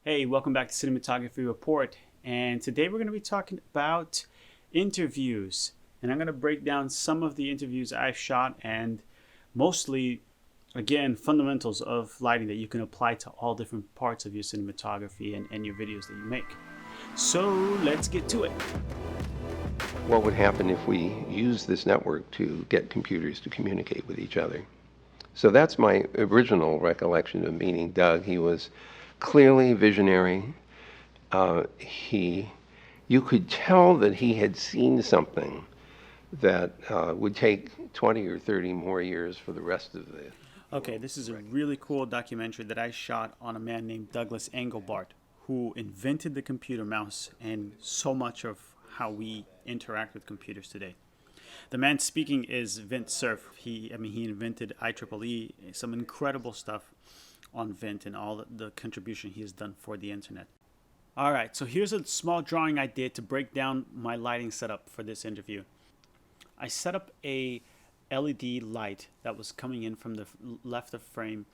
Hey, welcome back to Cinematography Report. And today we're going to be talking about interviews. And I'm going to break down some of the interviews I've shot and mostly, again, fundamentals of lighting that you can apply to all different parts of your cinematography and your videos that you make. So let's get to it. What would happen if we use this network to get computers to communicate with each other? So that's my original recollection of meeting Doug. He was clearly visionary. You could tell that he had seen something that would take 20 or 30 more years for the rest of the. Okay, this is a really cool documentary that I shot on a man named Douglas Engelbart, who invented the computer mouse and so much of how we interact with computers today. The man speaking is Vint Cerf. He invented IEEE, some incredible stuff on Vint and all the contribution he has done for the internet. All right, so here's a small drawing I did to break down my lighting setup for this interview. I set up a LED light that was coming in from the left of frame,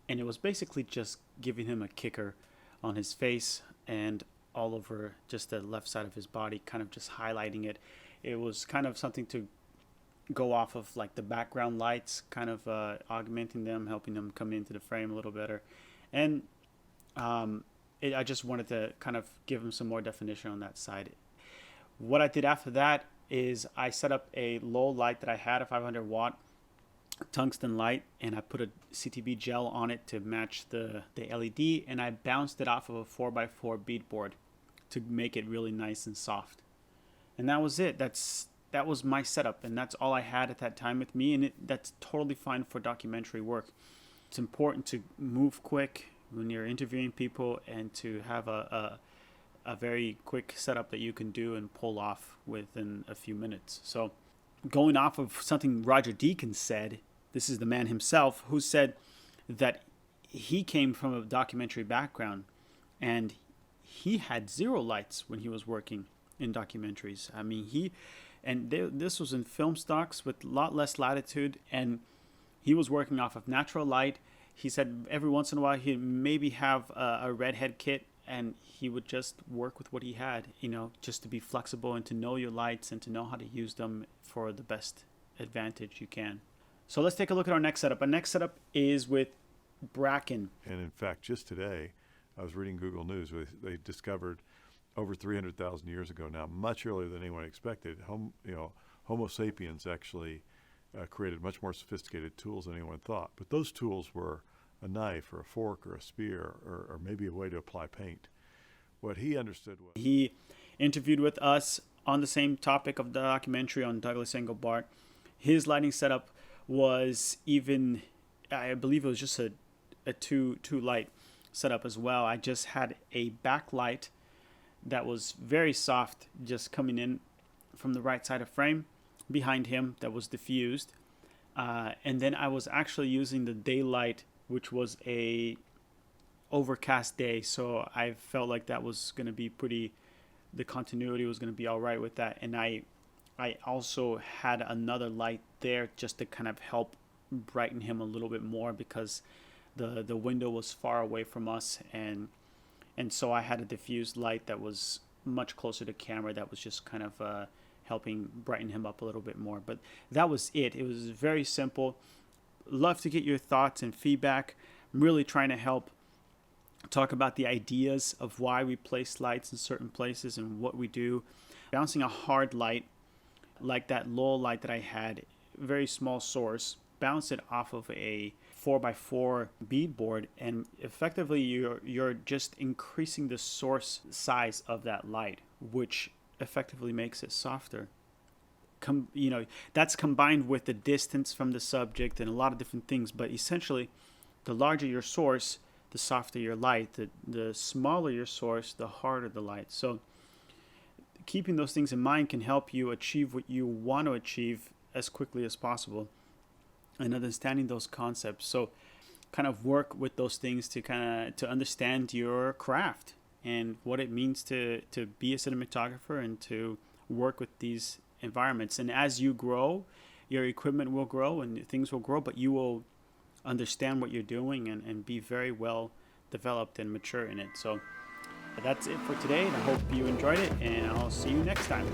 and it was basically just giving him a kicker on his face and all over just the left side of his body, kind of just highlighting it. It was kind of something to go off of like the background lights, kind of augmenting them, helping them come into the frame a little better. And I just wanted to kind of give him some more definition on that side. What I did after that is I set up a low light that I had, a 500 watt tungsten light, and I put a CTB gel on it to match the LED, and I bounced it off of a 4x4 beadboard to make it really nice and soft. And that was it. That was my setup, and that's all I had at that time with me, and that's totally fine for documentary work. It's important to move quick when you're interviewing people and to have a very quick setup that you can do and pull off within a few minutes. So going off of something Roger Deakins said, this is the man himself who said that he came from a documentary background and he had zero lights when he was working in documentaries. I mean, this was in film stocks with a lot less latitude, and he was working off of natural light. He said every once in a while he'd maybe have a redhead kit, and he would just work with what he had, just to be flexible and to know your lights and to know how to use them for the best advantage you can. So let's take a look at our next setup. Our next setup is with Bracken. And in fact, just today, I was reading Google News. They discovered over 300,000 years ago now, much earlier than anyone expected, Homo sapiens actually created much more sophisticated tools than anyone thought. But those tools were a knife or a fork or a spear or maybe a way to apply paint. What he understood was... He interviewed with us on the same topic of the documentary on Douglas Engelbart. His lighting setup was even, I believe it was just a two light setup as well. I just had a backlight that was very soft, just coming in from the right side of frame behind him, that was diffused. And then I was actually using the daylight, which was a overcast day, so I felt like that was going to be the continuity was going to be all right with that. And I also had another light there just to kind of help brighten him a little bit more, because the window was far away from us, and so I had a diffused light that was much closer to camera that was just kind of helping brighten him up a little bit more. But that was it. It was very simple. Love to get your thoughts and feedback. I'm really trying to help talk about the ideas of why we place lights in certain places and what we do. Bouncing a hard light, like that low light that I had, very small source, bounce it off of a 4x4 beadboard, and effectively you're just increasing the source size of that light, which effectively makes it softer. That's combined with the distance from the subject and a lot of different things, but essentially the larger your source, the softer your light. The smaller your source, the harder the light. So keeping those things in mind can help you achieve what you want to achieve as quickly as possible, and understanding those concepts. So kind of work with those things to understand your craft and what it means to be a cinematographer and to work with these environments. And as you grow, your equipment will grow and things will grow, but you will understand what you're doing and be very well developed and mature in it. So that's it for today, and I hope you enjoyed it, and I'll see you next time.